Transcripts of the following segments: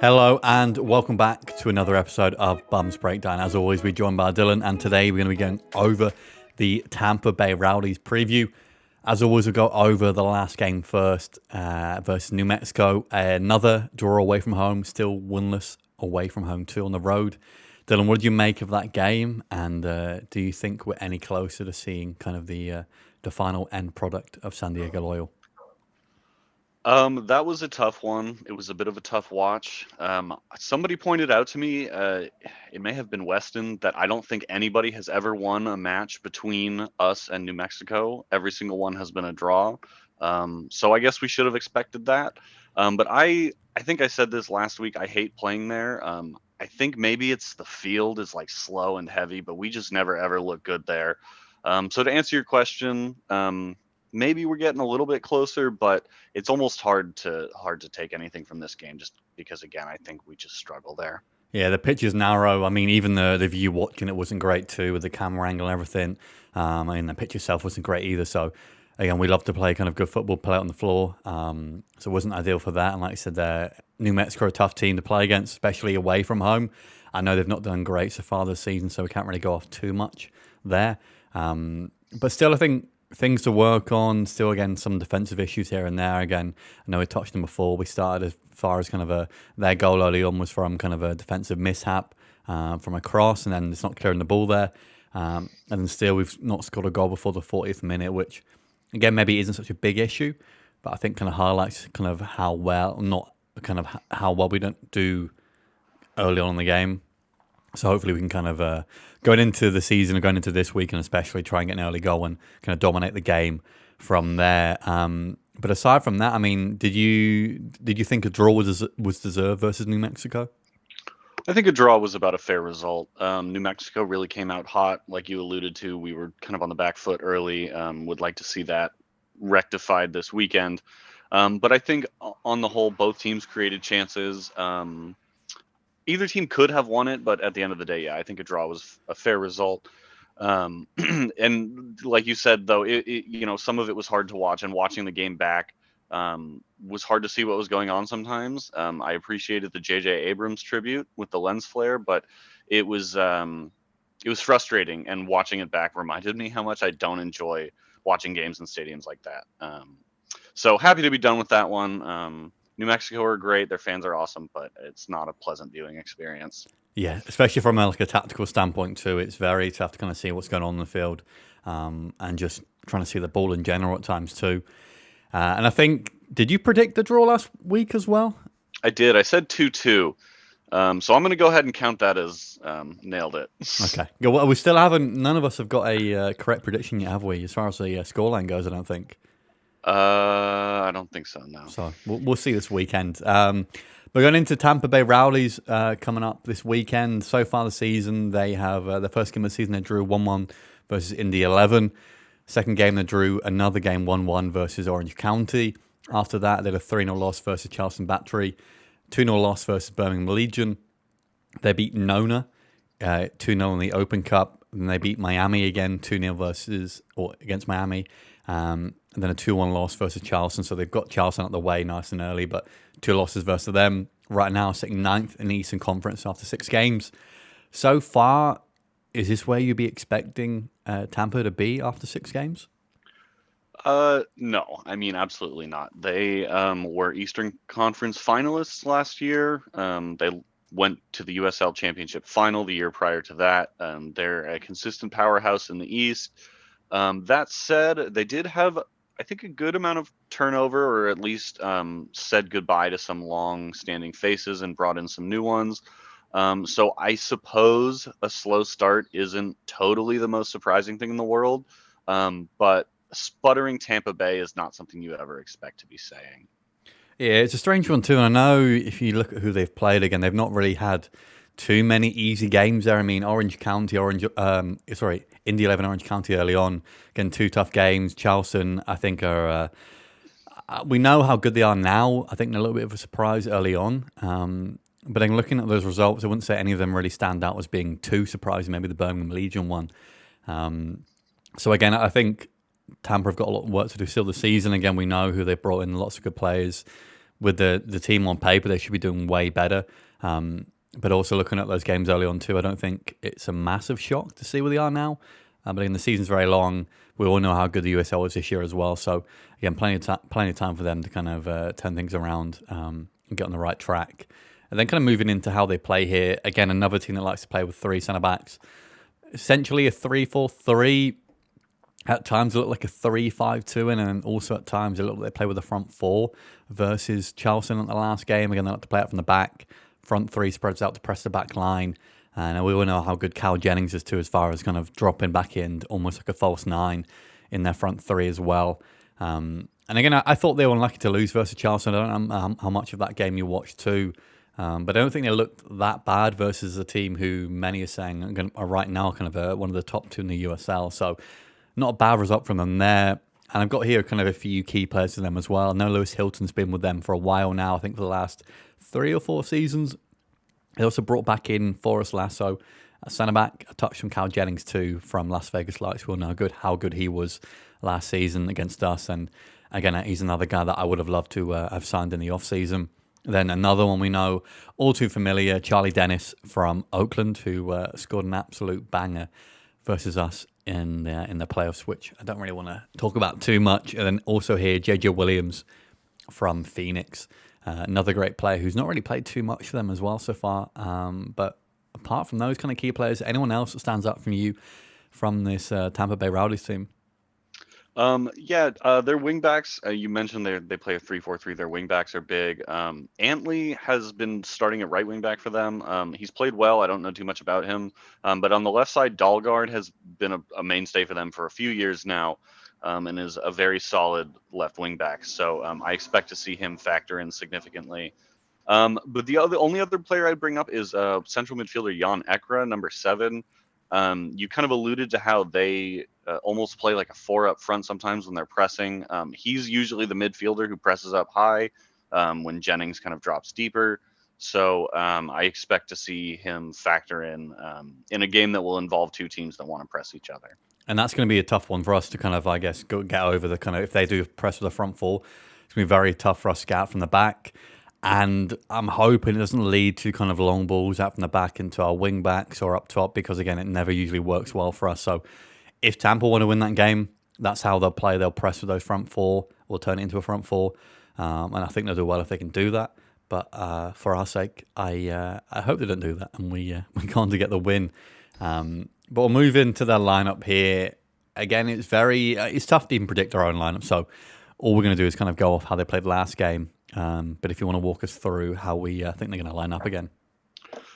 Hello and welcome back to another episode of Bums Breakdown. As always, we're joined by Dylan, and today we're going to be going over the Tampa Bay Rowdies preview. As always, we'll go over the last game first versus New Mexico. Another draw away from home, still winless away from home too on the road. Dylan, what did you make of that game? And do you think we're any closer to seeing kind of the final end product of San Diego Loyal? That was a tough one. It was a bit of a tough watch. Somebody pointed out to me, it may have been Weston, that I don't think anybody has ever won a match between us and New Mexico. Every single one has been a draw. So I guess we should have expected that. But I think I said this last week. I hate playing there. I think maybe it's the field is like slow and heavy, but we just never ever look good there. So to answer your question, maybe we're getting a little bit closer, but it's almost hard to take anything from this game just because, again, I think we just struggle there. Yeah, the pitch is narrow. I mean, even the view watching it wasn't great too, with the camera angle and everything. I mean, the pitch itself wasn't great either. So, again, we love to play kind of good football, play it on the floor. So it wasn't ideal for that. And like I said, New Mexico are a tough team to play against, especially away from home. I know they've not done great so far this season, so we can't really go off too much there. But still, I think things to work on. Still, again, some defensive issues here and there. Again, I know we touched them before. We started as far as kind of their goal early on was from kind of a defensive mishap from a cross, and then it's not clearing the ball there. And then still, we've not scored a goal before the 40th minute, which, again, maybe isn't such a big issue, but I think kind of highlights kind of how well we don't do early on in the game. So hopefully we can kind of going into the season and going into this week, and especially try and get an early goal and kind of dominate the game from there. But aside from that, I mean, did you think a draw was deserved versus New Mexico? I think a draw was about a fair result. New Mexico really came out hot, like you alluded to. We were kind of on the back foot early. Would like to see that rectified this weekend. But I think on the whole, both teams created chances. Either team could have won it, but at the end of the day, yeah, I think a draw was a fair result. And like you said, though, some of it was hard to watch, and watching the game back was hard to see what was going on sometimes. I appreciated the J.J. Abrams tribute with the lens flare, but it was frustrating, and watching it back reminded me how much I don't enjoy watching games in stadiums like that. So happy to be done with that one. New Mexico are great. Their fans are awesome, but it's not a pleasant viewing experience. Yeah, especially from a tactical standpoint too. It's very tough to kind of see what's going on in the field and just trying to see the ball in general at times too. And I think, did you predict the draw last week as well? I did. I said 2-2. So I'm going to go ahead and count that as nailed it. Okay. Well, we still haven't, none of us have got a correct prediction yet, have we? As far as the scoreline goes, I don't think. I don't think so, no. So we'll see this weekend. We're going into Tampa Bay Rowdies coming up this weekend. So far this season, they have the first game of the season, they drew 1-1 versus Indy 11. Second game, they drew another game 1-1 versus Orange County. After that, they had a 3-0 loss versus Charleston Battery, 2-0 loss versus Birmingham Legion. They beat Nona 2-0 in the Open Cup. And they beat Miami again 2-0 against Miami. And then a 2-1 loss versus Charleston. So they've got Charleston out the way nice and early, but 2 losses versus them. Right now, sitting 9th in the Eastern Conference after 6 games. So far, is this where you'd be expecting Tampa to be after 6 games? No, I mean, absolutely not. They were Eastern Conference finalists last year. They went to the USL Championship final the year prior to that. They're a consistent powerhouse in the East. That said, they did have, I think, a good amount of turnover, or at least said goodbye to some long-standing faces and brought in some new ones. So I suppose a slow start isn't totally the most surprising thing in the world, but sputtering Tampa Bay is not something you ever expect to be saying. Yeah, it's a strange one too. And I know if you look at who they've played again, they've not really had too many easy games there. I mean, Indy 11, Orange County early on. Again, 2 tough games. Charleston, I think, are we know how good they are now. I think they're a little bit of a surprise early on. But then looking at those results, I wouldn't say any of them really stand out as being too surprising. Maybe the Birmingham Legion one. So again, I think Tampa have got a lot of work to do still this season. Again, we know who they brought in, lots of good players. with the team on paper, they should be doing way better. But also looking at those games early on too, I don't think it's a massive shock to see where they are now. But again, the season's very long. We all know how good the USL was this year as well. So again, plenty of time for them to kind of turn things around and get on the right track. And then kind of moving into how they play here. Again, another team that likes to play with three centre backs. Essentially a 3-4-3. At times it looked like a 3-5-2, and then also at times it looked like they play with a front four versus Charleston at the last game. Again, they like to play out from the back. Front three spreads out to press the back line. And we all know how good Cal Jennings is too, as far as kind of dropping back in, almost like a false nine in their front three as well. And again, I thought they were unlucky to lose versus Charleston. I don't know how much of that game you watched too. But I don't think they looked that bad versus a team who many are saying are right now kind of one of the top two in the USL. So not a bad result from them there. And I've got here kind of a few key players for them as well. I know Lewis Hilton's been with them for a while now, I think for the last 3 or 4 seasons. They also brought back in Forrest Lasso, a centre back, a touch from Cal Jennings too from Las Vegas Lights. We'll know how good he was last season against us. And again, he's another guy that I would have loved to have signed in the off-season. Then another one we know all too familiar, Charlie Dennis from Oakland, who scored an absolute banger versus us in the playoffs, which I don't really want to talk about too much. And then also here, JJ Williams from Phoenix, another great player who's not really played too much for them as well so far. But apart from those kind of key players, anyone else that stands out from you from this Tampa Bay Rowdies team? Their wingbacks, you mentioned they play a 3-4-3. Their wingbacks are big. Antley has been starting at right wing back for them. He's played well. I don't know too much about him. But on the left side, Dahlgaard has been a mainstay for them for a few years now, and is a very solid left wing back. So I expect to see him factor in significantly. But the only other player I'd bring up is central midfielder Jan Ekra, number 7. You kind of alluded to how they almost play like a 4 up front sometimes when they're pressing. He's usually the midfielder who presses up high when Jennings kind of drops deeper. So I expect to see him factor in a game that will involve two teams that want to press each other. And that's going to be a tough one for us to kind of, I guess, get over the kind of, if they do press with the front four, it's going to be very tough for us to get out from the back. And I'm hoping it doesn't lead to kind of long balls out from the back into our wing backs or up top, because again, it never usually works well for us. So if Tampa want to win that game, that's how they'll play. They'll press with those front four or turn it into a front four. And I think they'll do well if they can do that. But for our sake, I hope they don't do that and we go on to get the win. But we'll move into their lineup here. Again, it's tough to even predict our own lineup. So all we're going to do is kind of go off how they played last game. But if you want to walk us through how we think they're going to line up again.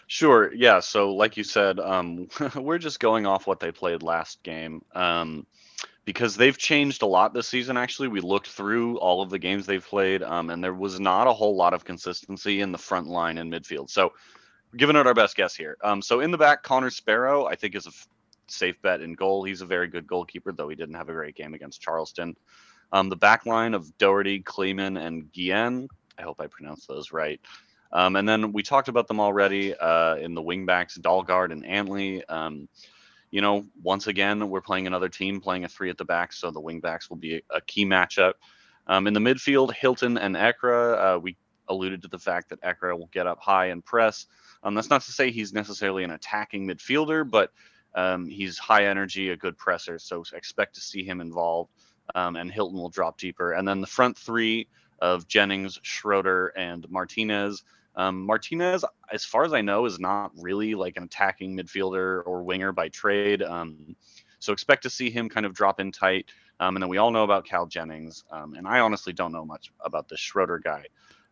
Sure. Yeah. So like you said, we're just going off what they played last game because they've changed a lot this season. Actually, we looked through all of the games they've played and there was not a whole lot of consistency in the front line and midfield. So we're giving it our best guess here. So in the back, Connor Sparrow, I think, is a safe bet in goal. He's a very good goalkeeper, though he didn't have a great game against Charleston. The back line of Doherty, Kleeman, and Guillen. I hope I pronounced those right. And then we talked about them already in the wingbacks, Dahlgaard and Antley. Once again, we're playing another team playing a 3 at the back, so the wingbacks will be a key matchup. In the midfield, Hilton and Ekra. We alluded to the fact that Ekra will get up high and press. That's not to say he's necessarily an attacking midfielder, but he's high energy, a good presser, so expect to see him involved. And Hilton will drop deeper. And then the front 3 of Jennings, Schroeder, and Martinez. Martinez, as far as I know, is not really like an attacking midfielder or winger by trade. So expect to see him kind of drop in tight. And then we all know about Cal Jennings. And I honestly don't know much about this Schroeder guy.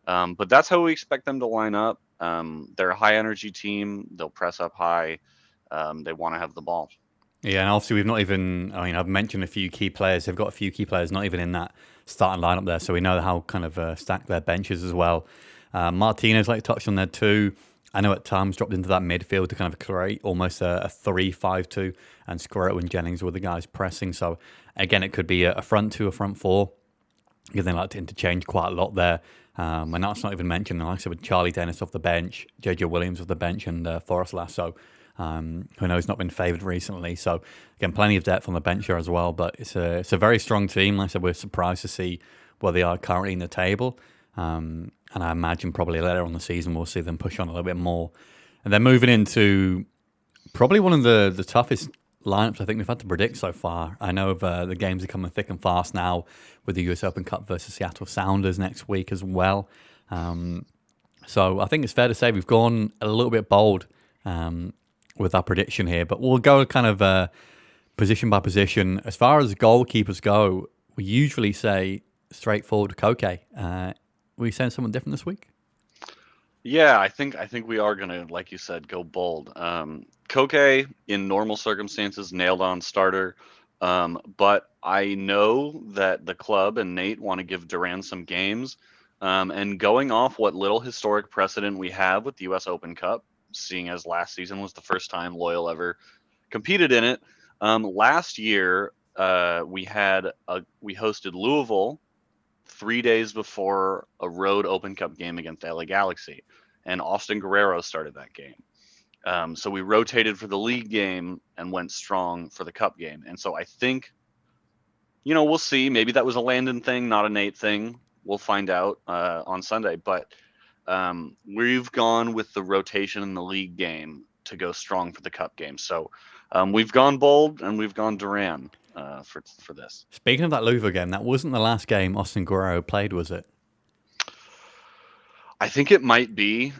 But that's how we expect them to line up. They're a high energy team. They'll press up high. They want to have the ball. Yeah, and obviously we've not even, I've mentioned a few key players. They've got a few key players not even in that starting lineup there, so we know how kind of stacked their benches as well. Martinez, like touched on there too. I know at times dropped into that midfield to kind of create almost a 3-5-2 and score it when Jennings were the guys pressing. So again, it could be a front 2, a front 4. Because they like to interchange quite a lot there. And that's not even mentioned, like I said, with Charlie Dennis off the bench, JJ Williams off the bench, and Forrest Lasso, who knows not been favoured recently. So again, plenty of depth on the bench here as well. But it's a very strong team. Like I said, we're surprised to see where they are currently in the table. And And I imagine probably later on in the season we'll see them push on a little bit more. And then moving into probably one of the toughest lineups I think we've had to predict so far. I know the games are coming thick and fast now with the US Open Cup versus Seattle Sounders next week as well. So I think it's fair to say we've gone a little bit bold with our prediction here, but we'll go kind of position by position. As far as goalkeepers go, we usually say straightforward Koke. Were you saying something different this week? Yeah, I think we are gonna, like you said, go bold. Koke in normal circumstances nailed on starter, but I know that the club and Nate want to give Duran some games, and going off what little historic precedent we have with the U.S. Open Cup, seeing as last season was the first time Loyal ever competed in it. Last year, we hosted Louisville 3 days before a road Open Cup game against LA Galaxy, and Austin Guerrero started that game. So we rotated for the league game and went strong for the cup game. And so I think, we'll see. Maybe that was a Landon thing, not a Nate thing. We'll find out on Sunday. But we've gone with the rotation in the league game to go strong for the cup game. So we've gone bold and we've gone Duran for this. Speaking of that Louisville game, that wasn't the last game Austin Guerrero played, was it? I think it might be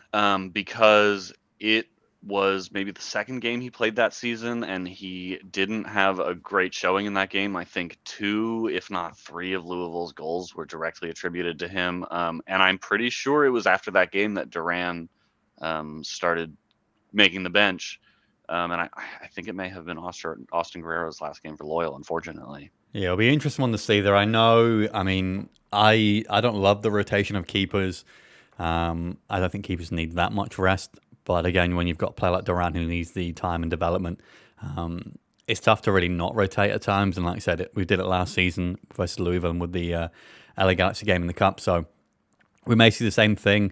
because it was maybe the second game he played that season, and he didn't have a great showing in that game. I think two, if not three, of Louisville's goals were directly attributed to him. And I'm pretty sure it was after that game that Duran started making the bench. And I think it may have been Austin Guerrero's last game for Loyal, unfortunately. Yeah, it'll be an interesting one to see there. I know, I mean, I don't love the rotation of keepers. I don't think keepers need that much rest. But again, when you've got a player like Duran who needs the time and development, it's tough to really not rotate at times. And like I said, we did it last season versus Louisville with the LA Galaxy game in the Cup. So we may see the same thing.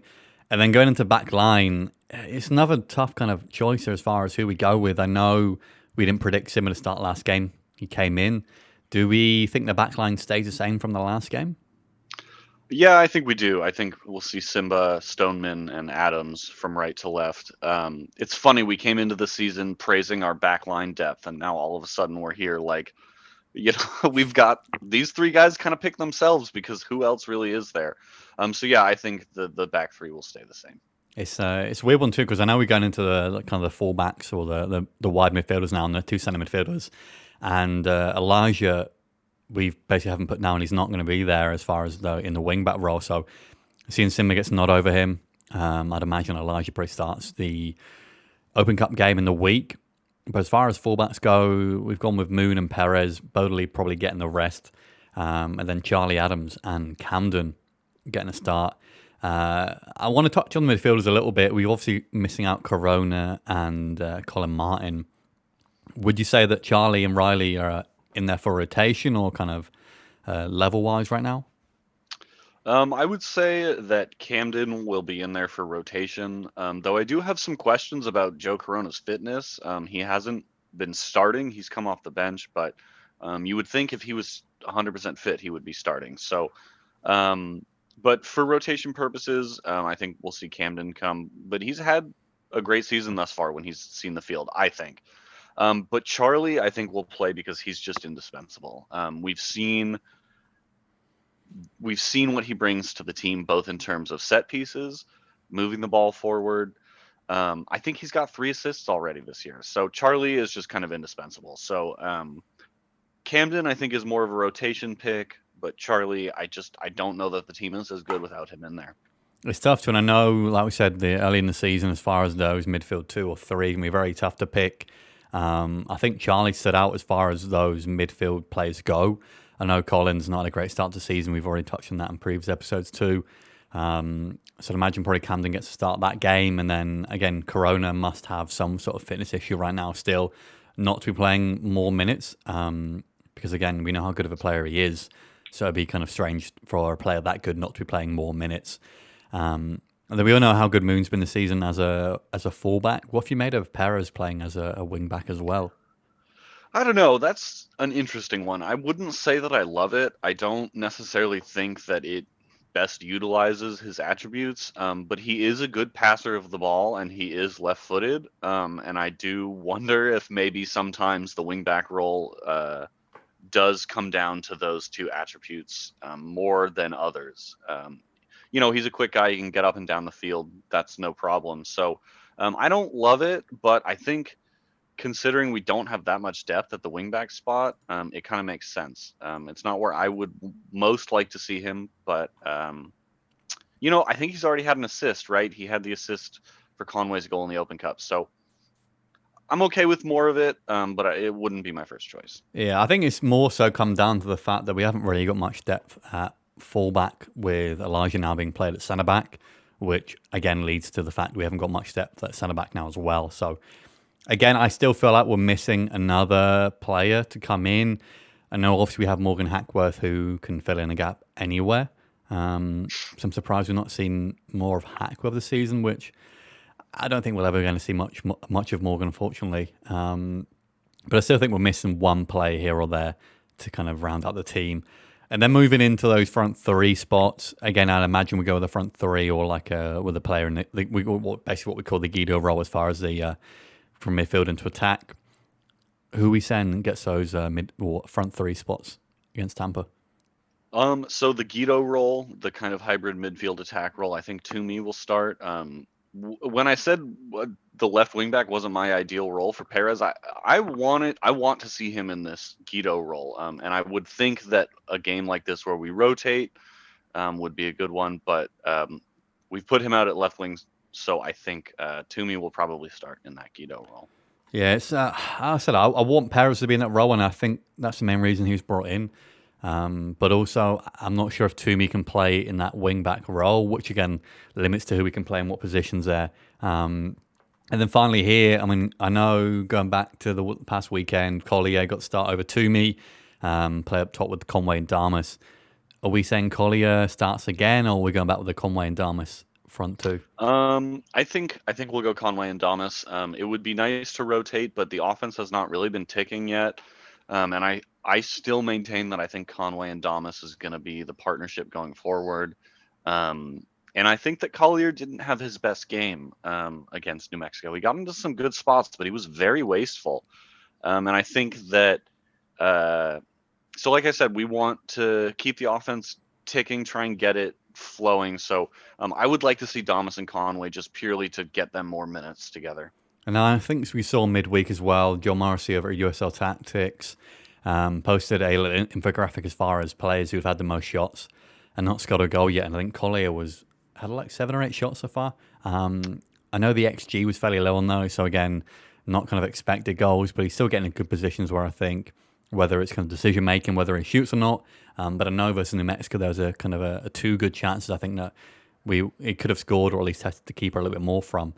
And then going into back line, it's another tough kind of choice as far as who we go with. I know we didn't predict Simmer to start last game. He came in. Do we think the back line stays the same from the last game? Yeah, I think we do. I think we'll see Simba, Stoneman, and Adams from right to left. It's funny, we came into the season praising our backline depth, and now all of a sudden we're here like, we've got these three guys kind of pick themselves because who else really is there? So yeah, I think the back three will stay the same. It's a weird one too because I know we're going into the kind of the fullbacks or the wide midfielders now and the two centre midfielders, and Elijah, we basically haven't put down he's not going to be there as far as in the wing back role. So seeing Simba gets a nod over him, I'd imagine Elijah probably starts the Open Cup game in the week. But as far as fullbacks go, we've gone with Moon and Perez, Bodley probably getting the rest, and then Charlie Adams and Camden getting a start. I want to touch on the midfielders a little bit. We're obviously missing out Corona and Colin Martin. Would you say that Charlie and Riley are in there for rotation or kind of level-wise right now? I would say that Camden will be in there for rotation, though I do have some questions about Joe Corona's fitness. He hasn't been starting. He's come off the bench, but you would think if he was 100% fit, he would be starting. So, but for rotation purposes, I think we'll see Camden come. But he's had a great season thus far when he's seen the field, I think. But Charlie, I think, will play because he's just indispensable. We've seen what he brings to the team, both in terms of set pieces, moving the ball forward. I think he's got 3 assists already this year. So Charlie is just kind of indispensable. So Camden, I think, is more of a rotation pick, but Charlie, I don't know that the team is as good without him in there. It's tough to, and I know, like we said, early in the season, as far as those midfield 2 or 3, can be very tough to pick. I think Charlie stood out as far as those midfield players go. I know Colin's not had a great start to the season. We've already touched on that in previous episodes too. So I'd imagine probably Camden gets to start that game. And then, again, Corona must have some sort of fitness issue right now still not to be playing more minutes. Because, again, we know how good of a player he is. So it'd be kind of strange for a player that good not to be playing more minutes. And then we all know how good Moon's been this season as a fullback. What have you made of Perez playing as a wing back as well? I don't know. That's an interesting one. I wouldn't say that I love it. I don't necessarily think that it best utilizes his attributes. But he is a good passer of the ball, and he is left-footed. And I do wonder if maybe sometimes the wingback role does come down to those two attributes more than others. He's a quick guy. He can get up and down the field. That's no problem. So I don't love it, but I think considering we don't have that much depth at the wingback spot, it kind of makes sense. It's not where I would most like to see him, but I think he's already had an assist, right? He had the assist for Conway's goal in the Open Cup, so I'm okay with more of it, but it wouldn't be my first choice. Yeah, I think it's more so come down to the fact that we haven't really got much depth at fullback with Elijah now being played at centre back, which again leads to the fact we haven't got much depth at centre back now as well. So again, I still feel like we're missing another player to come in. I know obviously we have Morgan Hackworth who can fill in a gap anywhere. So I'm surprised we're not seeing more of Hackworth this season, which I don't think we're ever going to see much of Morgan, unfortunately. But I still think we're missing one player here or there to kind of round out the team. And then moving into those front three spots, again, I'd imagine we go with the front three or like with a player in basically what we call the Guido role as far as the from midfield into attack. Who we send gets those front three spots against Tampa? So the Guido role, the kind of hybrid midfield attack role, I think Toomey will start. When I said the left wing back wasn't my ideal role for Perez, I want to see him in this Guido role. And I would think that a game like this where we rotate would be a good one, but we've put him out at left wing, so I think Toomey will probably start in that Guido role. Yeah, it's I said I want Perez to be in that role, and I think that's the main reason he was brought in. But also, I'm not sure if Toomey can play in that wing back role, which again limits to who we can play in what positions there. And then finally here, I mean, I know going back to the past weekend, Collier got start over Toomey, play up top with Conway and Damas. Are we saying Collier starts again, or are we going back with the Conway and Damas front two? I think we'll go Conway and Damas. It would be nice to rotate, but the offense has not really been ticking yet. And I still maintain that I think Conway and Damas is going to be the partnership going forward. And I think that Collier didn't have his best game against New Mexico. He got into some good spots, but he was very wasteful. And I think that, so like I said, we want to keep the offense ticking, try and get it flowing. So I would like to see Damas and Conway just purely to get them more minutes together. And I think we saw midweek as well, John Morrissey over at USL Tactics posted a little infographic as far as players who've had the most shots and not scored a goal yet. And I think Collier had like 7 or 8 shots so far. I know the XG was fairly low on those, so again, not kind of expected goals, but he's still getting in good positions where I think whether it's kind of decision making, whether he shoots or not. But I know versus New Mexico, there was a kind of a 2 good chances I think that he could have scored or at least tested the keeper a little bit more from.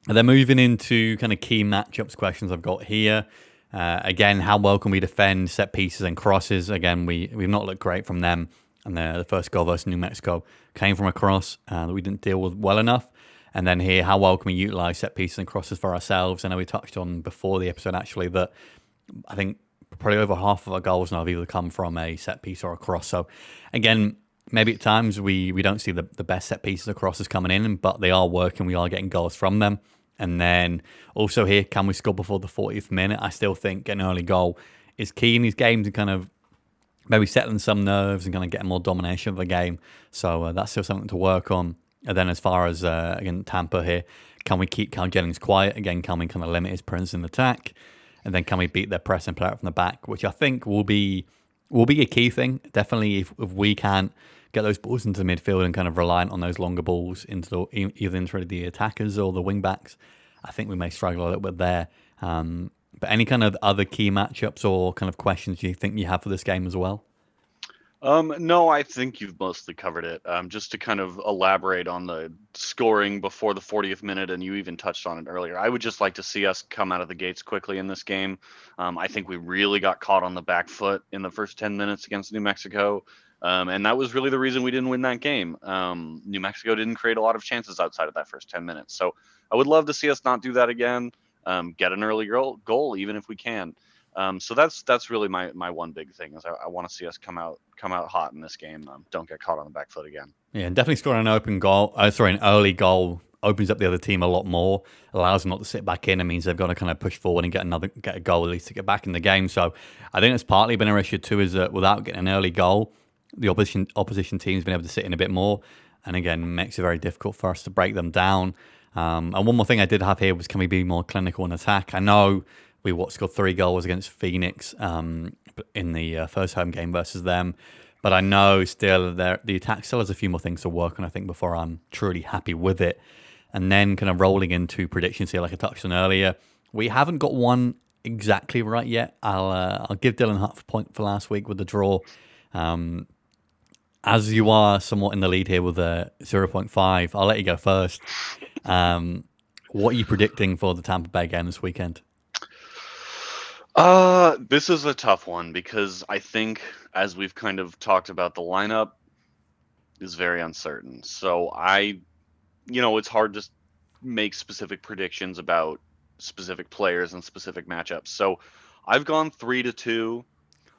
And then moving into kind of key matchups questions I've got here. Again, how well can we defend set pieces and crosses? Again, we've not looked great from them. And the first goal versus New Mexico came from a cross that we didn't deal with well enough. And then here, how well can we utilise set pieces and crosses for ourselves? I know we touched on before the episode actually that I think probably over half of our goals now have either come from a set piece or a cross. So again, maybe at times we don't see the best set pieces or crosses coming in, but they are working. We are getting goals from them. And then also here, can we score before the 40th minute? I still think getting an early goal is key in these games and kind of maybe settling some nerves and kind of getting more domination of the game. So that's still something to work on. And then as far as, again, Tampa here, can we keep Cal Jennings quiet? Again, can we kind of limit his presence in attack? And then can we beat their press and play out from the back, which I think will be a key thing. Definitely if we can't get those balls into the midfield and kind of reliant on those longer balls into either into the attackers or the wing backs, I think we may struggle a little bit there. But any kind of other key matchups or kind of questions you think you have for this game as well? No, I think you've mostly covered it. Just to kind of elaborate on the scoring before the 40th minute, and you even touched on it earlier. I would just like to see us come out of the gates quickly in this game. I think we really got caught on the back foot in the first 10 minutes against New Mexico. And that was really the reason we didn't win that game. New Mexico didn't create a lot of chances outside of that first 10 minutes. So I would love to see us not do that again. Get an early goal, even if we can. So that's really my one big thing is I want to see us come out hot in this game. Don't get caught on the back foot again. Yeah, and definitely scoring an open goal. An early goal opens up the other team a lot more. Allows them not to sit back in. It means they've got to kind of push forward and get a goal at least to get back in the game. So I think it's partly been our issue too. Is that without getting an early goal, the opposition team's been able to sit in a bit more, and again makes it very difficult for us to break them down. And one more thing I did have here was, can we be more clinical in attack? I know we scored 3 goals against Phoenix in the first home game versus them. But I know still the attack still has a few more things to work on, I think, before I'm truly happy with it. And then kind of rolling into predictions here, like I touched on earlier, we haven't got one exactly right yet. I'll give Dylan half a point for last week with the draw. As you are somewhat in the lead here with a 0.5, I'll let you go first. What are you predicting for the Tampa Bay game this weekend? This is a tough one because I think, as we've kind of talked about, the lineup is very uncertain. So it's hard to make specific predictions about specific players and specific matchups. So I've gone 3-2,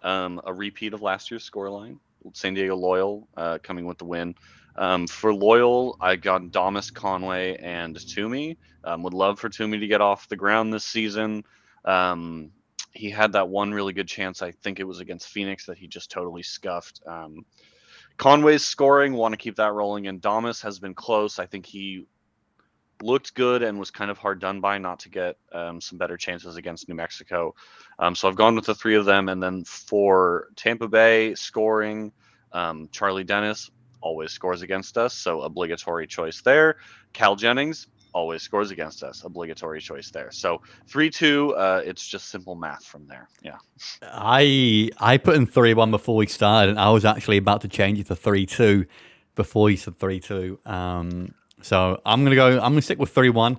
a repeat of last year's scoreline. San Diego Loyal coming with the win. For Loyal, I got Damas, Conway, and Toomey. Would love for Toomey to get off the ground this season. He had that one really good chance, I think it was against Phoenix, that he just totally scuffed. Conway's scoring, want to keep that rolling, and Damas has been close. I think he looked good and was kind of hard done by not to get some better chances against New Mexico. So I've gone with the 3 of them. And then for Tampa Bay scoring, Charlie Dennis always scores against us, so obligatory choice there. Cal Jennings always scores against us, obligatory choice there. So 3-2, it's just simple math from there. Yeah. I put in 3-1 before we started, and I was actually about to change it to 3-2 before you said 3-2. So I'm gonna stick with 3-1.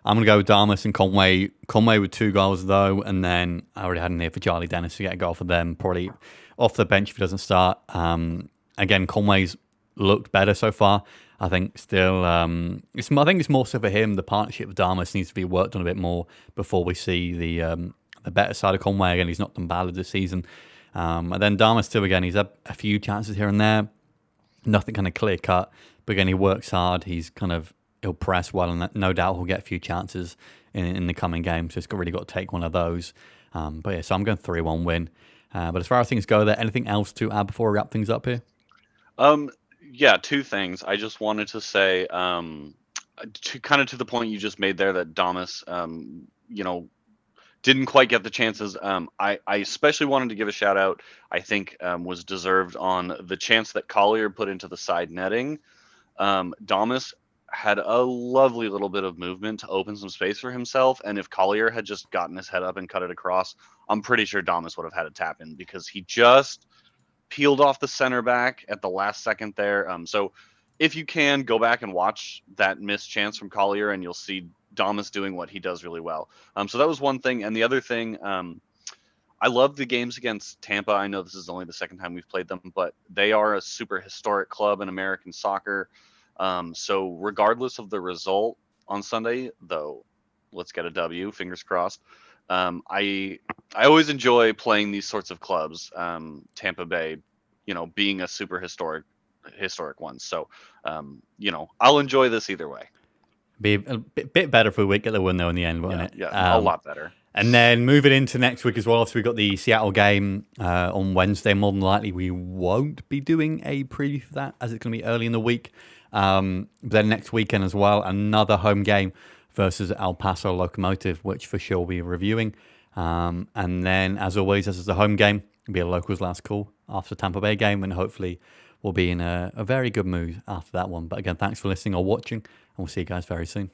I'm gonna go with Damas and Conway. Conway with 2 goals though, and then I already had in here for Charlie Dennis to get a goal for them, probably off the bench if he doesn't start. Again, Conway's looked better so far. I think still, I think it's more so for him. The partnership with Damas needs to be worked on a bit more before we see the better side of Conway. Again, he's not done badly this season. And then Damas too, again, he's had a few chances here and there. Nothing kind of clear cut. But again, he works hard. He'll press well, and no doubt he'll get a few chances in the coming games. So he's really got to take one of those. But yeah, so I'm going 3-1 win. But as far as things go there, anything else to add before we wrap things up here? Yeah, 2 things. I just wanted to say, to the point you just made there, that Damas, didn't quite get the chances. I especially wanted to give a shout out, I think was deserved, on the chance that Collier put into the side netting. Damas had a lovely little bit of movement to open some space for himself, and if Collier had just gotten his head up and cut it across, I'm pretty sure Damas would have had a tap in, because he just peeled off the center back at the last second there. So if you can, go back and watch that missed chance from Collier, and you'll see Damas doing what he does really well. So that was one thing. And the other thing, I love the games against Tampa. I know this is only the second time we've played them, but they are a super historic club in American soccer. So regardless of the result on Sunday, though, let's get a W, fingers crossed. I always enjoy playing these sorts of clubs. Tampa Bay, being a super historic one. So, I'll enjoy this either way. Be a bit better if we get the win though in the end, won't it? Yeah, a lot better. And then moving into next week as well, so we've got the Seattle game on Wednesday. More than likely, we won't be doing a preview for that, as it's going to be early in the week. But then next weekend as well, another home game versus El Paso Locomotive, which for sure we'll be reviewing. And then, as always, this is the home game. It'll be a locals last call after the Tampa Bay game, and hopefully we'll be in a very good mood after that one. But again, thanks for listening or watching, and we'll see you guys very soon.